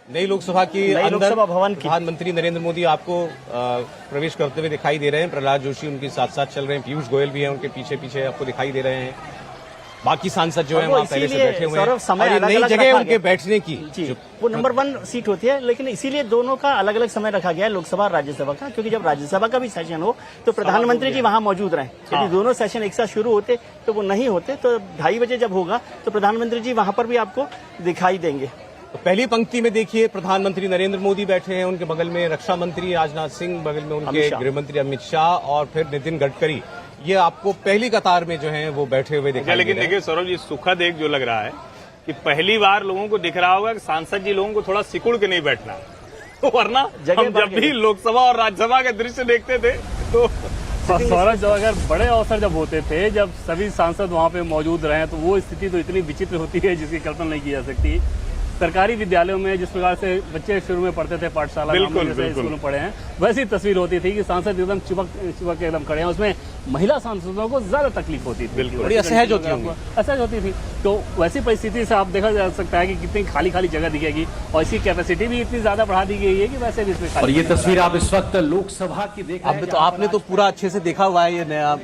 नई लोकसभा की अंदर भवन की प्रधानमंत्री नरेंद्र मोदी आपको प्रवेश करते हुए दिखाई दे रहे हैं। प्रहलाद जोशी उनके साथ साथ चल रहे हैं, पीयूष गोयल भी हैं उनके पीछे पीछे आपको दिखाई दे रहे हैं। बाकी सांसद जो है वहाँ पहले से बैठे हुए हैं और ये नई जगह उनके बैठने की वो नंबर 1 सीट होती है, लेकिन इसीलिए दोनों का अलग अलग समय रखा गया है, लोकसभा और राज्यसभा का, क्योंकि जब राज्यसभा का भी सेशन हो तो प्रधानमंत्री जी वहां मौजूद रहें। यदि दोनों सेशन एक साथ शुरू होते तो वो नहीं होते, तो 2:30 बजे जब होगा तो प्रधानमंत्री जी वहां पर भी आपको दिखाई देंगे। तो पहली पंक्ति में देखिए प्रधानमंत्री नरेंद्र मोदी बैठे हैं, उनके बगल में रक्षा मंत्री राजनाथ सिंह, बगल में उनके गृह मंत्री अमित शाह और फिर नितिन गडकरी। ये आपको पहली कतार में जो है वो बैठे हुए दिखाई। लेकिन देखिए सौरभ जी, सुखद एक जो लग रहा है कि पहली बार लोगों को दिख रहा होगा कि सांसद जी लोगों को थोड़ा सिकुड़ के नहीं बैठना, वरना हम जब भी लोकसभा और राज्यसभा के दृश्य देखते थे तो सौरभ, अगर बड़े अवसर जब होते थे, जब सभी सांसद वहां पे मौजूद रहे, तो वो स्थिति तो इतनी विचित्र होती है जिसकी कल्पना नहीं की जा सकती। सरकारी विद्यालयों में जिस प्रकार से बच्चे शुरू में पढ़ते थे, पाठशाला जैसे स्कूल में पढ़े हैं, वैसी तस्वीर होती थी कि सांसद एकदम चिपक के एकदम खड़े हैं। उसमें महिला सांसदों को ज्यादा तकलीफ होती थी, बड़ी असहज होती थी। तो वैसी परिस्थिति से आप देखा जा सकता है कि कितनी खाली खाली जगह दिखेगी, और इसकी कैपेसिटी भी इतनी ज्यादा बढ़ा दी गई है कि वैसे भी इसमें खाली। और ये तस्वीर आप इस वक्त लोकसभा की देख रहे हैं। तो आपने तो पूरा अच्छे से देखा हुआ है ये नया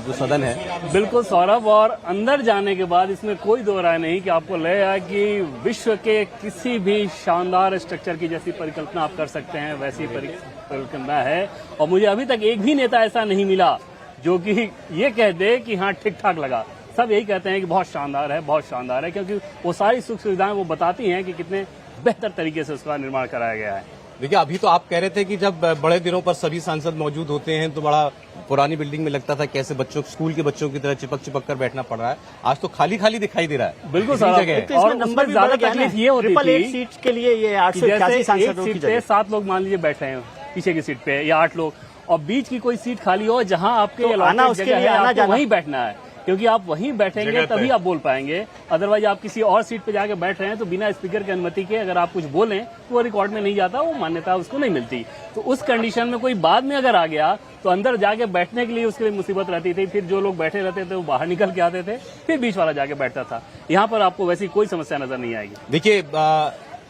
जो सदन है। बिल्कुल सौरभ, और अंदर जाने के बाद इसमें कोई दो राय नहीं कि आपको लगेगा कि विश्व के किसी भी शानदार स्ट्रक्चर की जैसी परिकल्पना आप कर सकते हैं, वैसी परिकल्पना है। और मुझे अभी तक एक भी नेता ऐसा नहीं मिला जो कि ये कह दे कि हाँ ठीक ठाक लगा। सब यही कहते हैं कि बहुत शानदार है, बहुत शानदार है, क्योंकि वो सारी सुख सुविधाएं वो बताती हैं कि कितने बेहतर तरीके से उसका निर्माण कराया गया है। देखिए, अभी तो आप कह रहे थे कि जब बड़े दिनों पर सभी सांसद मौजूद होते हैं तो बड़ा पुरानी बिल्डिंग में लगता था कैसे बच्चों, स्कूल के बच्चों की तरह चिपक कर बैठना पड़ रहा है। आज तो खाली खाली दिखाई दे रहा है। बिल्कुल सर, और नंबर ज्यादा तकलीफ ये होती थी, सीट के लिए ये 881 सांसदों की जगह 7 लोग मान लीजिए बैठ रहे हैं पीछे की सीट पे, या 8 लोग, और बीच की कोई सीट खाली हो जहां आपके आना उसके लिए आना जाना वहीं बैठना है, क्योंकि आप वहीं बैठेंगे तभी आप बोल पाएंगे। अदरवाइज आप किसी और सीट पे जाके बैठ रहे हैं तो बिना स्पीकर की अनुमति के अगर आप कुछ बोलें तो वो रिकॉर्ड में नहीं जाता, वो मान्यता उसको नहीं मिलती। तो उस कंडीशन में कोई बाद में अगर आ गया तो अंदर जाके बैठने के लिए उसके लिए मुसीबत रहती थी। फिर जो लोग बैठे रहते थे वो बाहर निकल के आते थे, फिर बीच वाला जाके बैठता था। यहाँ पर आपको वैसी कोई समस्या नजर नहीं आएगी। देखिए,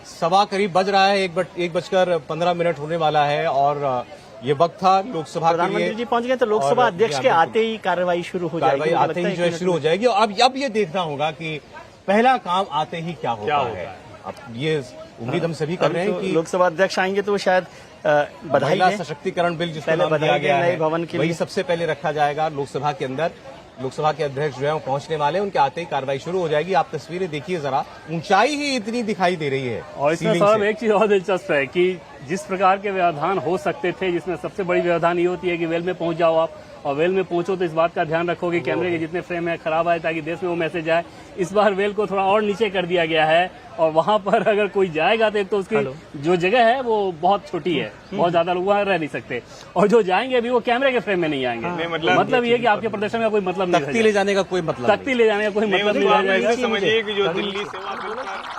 सवा करीब बज रहा है, 1:15 होने वाला है और ये वक्त था लोकसभा के लिए। प्रधानमंत्री जी पहुंच गए तो लोकसभा अध्यक्ष के आते ही कार्रवाई शुरू हो जाएगी। आते ही जो है शुरू हो जाएगी। और अब ये देखना होगा कि पहला काम आते ही क्या होता है। अब ये उम्मीद हम सभी कर रहे हैं कि लोकसभा अध्यक्ष आएंगे तो शायद बधाई महिला सशक्तिकरण बिल जिसको नाम दिया गया है भवन के वही सबसे पहले रखा जाएगा लोकसभा के अंदर। लोकसभा के अध्यक्ष जो है वो पहुंचने वाले हैं, उनके आते ही कार्रवाई शुरू हो जाएगी। आप तस्वीरें देखिए जरा, ऊंचाई ही इतनी दिखाई दे रही है। और इसमें साहब एक चीज और दिलचस्प है कि जिस प्रकार के व्यवधान हो सकते थे, जिसमें सबसे बड़ी व्यवधान ये होती है कि वेल में पहुंच जाओ आप, और वेल में पहुंचो तो इस बात का ध्यान रखो कि कैमरे के जितने फ्रेम है खराब आए ताकि देश में वो मैसेज आए। इस बार वेल को थोड़ा और नीचे कर दिया गया है, और वहां पर अगर कोई जाएगा तो एक तो उसकी जो जगह है वो बहुत छोटी है, बहुत ज्यादा लोग वहां रह नहीं सकते, और जो जाएंगे भी वो कैमरे के फ्रेम में नहीं आएंगे। मतलब ये कि आपके प्रदर्शन का कोई मतलब नहीं, तख्ती ले जाने का कोई मतलब तख्ती ले जाने का कोई मतलब नहीं रह जाएगा। समझिए कि जो दिल्ली सेवा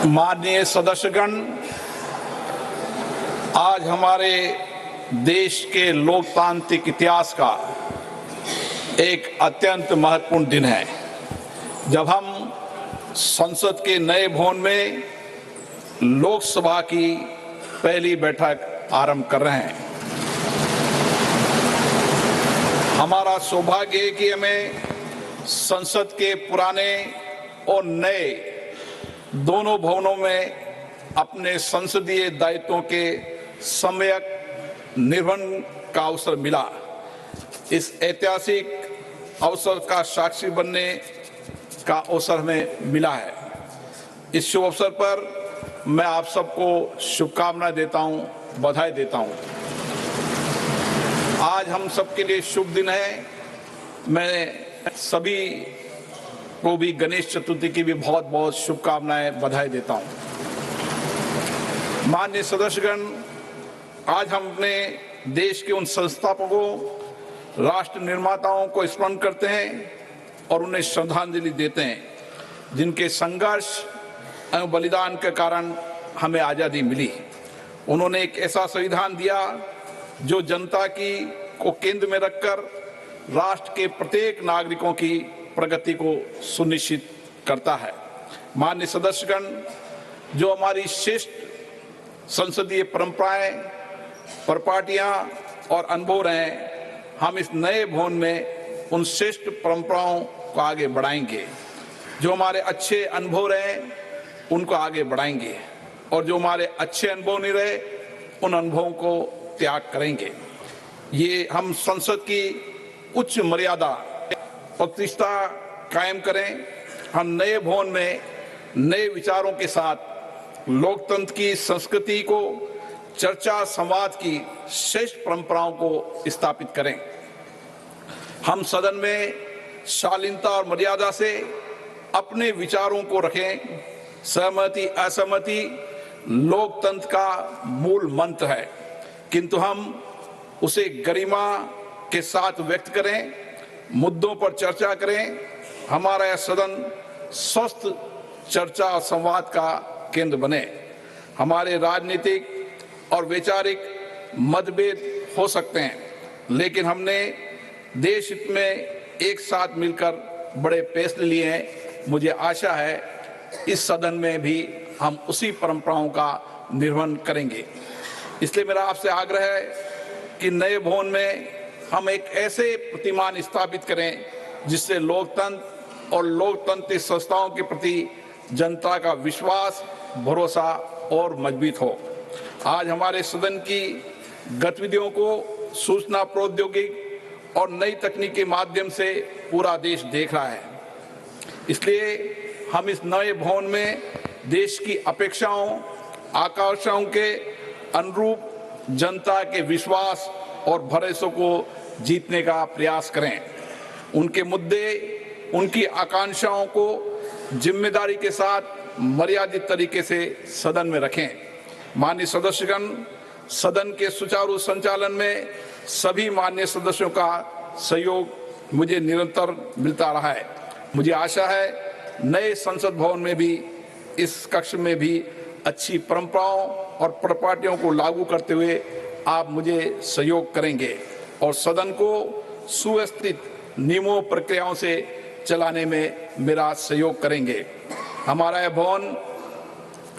माननीय सदस्यगण, आज हमारे देश के लोकतांत्रिक इतिहास का एक अत्यंत महत्वपूर्ण दिन है जब हम संसद के नए भवन में लोकसभा की पहली बैठक आरंभ कर रहे हैं। हमारा सौभाग्य है कि हमें संसद के पुराने और नए दोनों भवनों में अपने संसदीय दायित्वों के सम्यक निर्वहन का अवसर मिला। इस ऐतिहासिक अवसर का साक्षी बनने का अवसर हमें मिला है। इस शुभ अवसर पर मैं आप सबको शुभकामनाएं देता हूं, बधाई देता हूं। आज हम सबके लिए शुभ दिन है। मैं सभी को भी गणेश चतुर्थी की भी बहुत बहुत शुभकामनाएं, बधाई देता हूं। माननीय सदस्यगण, आज हम अपने देश के उन संस्थापकों, राष्ट्र निर्माताओं को स्मरण करते हैं और उन्हें श्रद्धांजलि देते हैं जिनके संघर्ष एवं बलिदान के कारण हमें आजादी मिली। उन्होंने एक ऐसा संविधान दिया जो जनता की को केंद्र में रखकर राष्ट्र के प्रत्येक नागरिकों की प्रगति को सुनिश्चित करता है। माननीय सदस्यगण, जो हमारी श्रेष्ठ संसदीय परंपराएं, प्रपाटियां और अनुभव रहे, हम इस नए भवन में उन श्रेष्ठ परंपराओं को आगे बढ़ाएंगे। जो हमारे अच्छे अनुभव रहे उनको आगे बढ़ाएंगे और जो हमारे अच्छे अनुभव नहीं रहे उन अनुभवों को त्याग करेंगे। ये हम संसद की उच्च मर्यादा प्रतिष्ठा कायम करें। हम नए भवन में नए विचारों के साथ लोकतंत्र की संस्कृति को, चर्चा संवाद की श्रेष्ठ परंपराओं को स्थापित करें। हम सदन में शालीनता और मर्यादा से अपने विचारों को रखें। सहमति असहमति लोकतंत्र का मूल मंत्र है, किंतु हम उसे गरिमा के साथ व्यक्त करें, मुद्दों पर चर्चा करें। हमारा यह सदन स्वस्थ चर्चा और संवाद का केंद्र बने। हमारे राजनीतिक और वैचारिक मतभेद हो सकते हैं, लेकिन हमने देश हित में एक साथ मिलकर बड़े फैसले लिए हैं। मुझे आशा है इस सदन में भी हम उसी परंपराओं का निर्वहन करेंगे। इसलिए मेरा आपसे आग्रह है कि नए भवन में हम एक ऐसे प्रतिमान स्थापित करें जिससे लोकतंत्र और लोकतांत्रिक संस्थाओं के प्रति जनता का विश्वास, भरोसा और मजबूत हो। आज हमारे सदन की गतिविधियों को सूचना प्रौद्योगिकी और नई तकनीक के माध्यम से पूरा देश देख रहा है। इसलिए हम इस नए भवन में देश की अपेक्षाओं, आकांक्षाओं के अनुरूप जनता के विश्वास और भरोसे को जीतने का प्रयास करें। उनके मुद्दे, उनकी आकांक्षाओं को जिम्मेदारी के साथ मर्यादित तरीके से सदन में रखें। माननीय सदस्यगण, सदन के सुचारू संचालन में सभी माननीय सदस्यों का सहयोग मुझे निरंतर मिलता रहा है। मुझे आशा है नए संसद भवन में भी, इस कक्ष में भी अच्छी परंपराओं और प्रपाटियों को लागू करते हुए आप मुझे सहयोग करेंगे और सदन को सुव्यवस्थित नियमों प्रक्रियाओं से चलाने में मेरा सहयोग करेंगे। हमारा यह भवन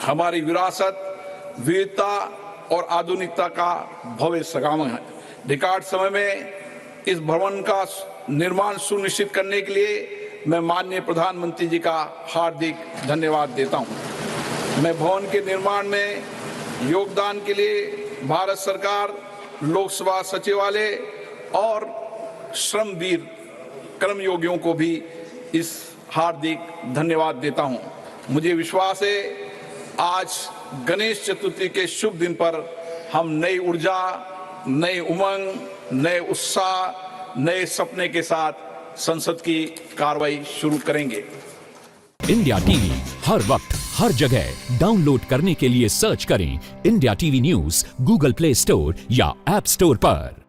हमारी विरासत, वीरता और आधुनिकता का भव्य संगम है। रिकॉर्ड समय में इस भवन का निर्माण सुनिश्चित करने के लिए मैं माननीय प्रधानमंत्री जी का हार्दिक धन्यवाद देता हूं। मैं भवन के निर्माण में योगदान के लिए भारत सरकार, लोकसभा सचिवालय और श्रमवीर कर्मयोगियों को भी इस हार्दिक धन्यवाद देता हूं। मुझे विश्वास है आज गणेश चतुर्थी के शुभ दिन पर हम नई ऊर्जा, नई उमंग, नए उत्साह, नए सपने के साथ संसद की कार्रवाई शुरू करेंगे। इंडिया टीवी हर वक्त हर जगह डाउनलोड करने के लिए सर्च करें India TV news Google play store या ऐप स्टोर पर।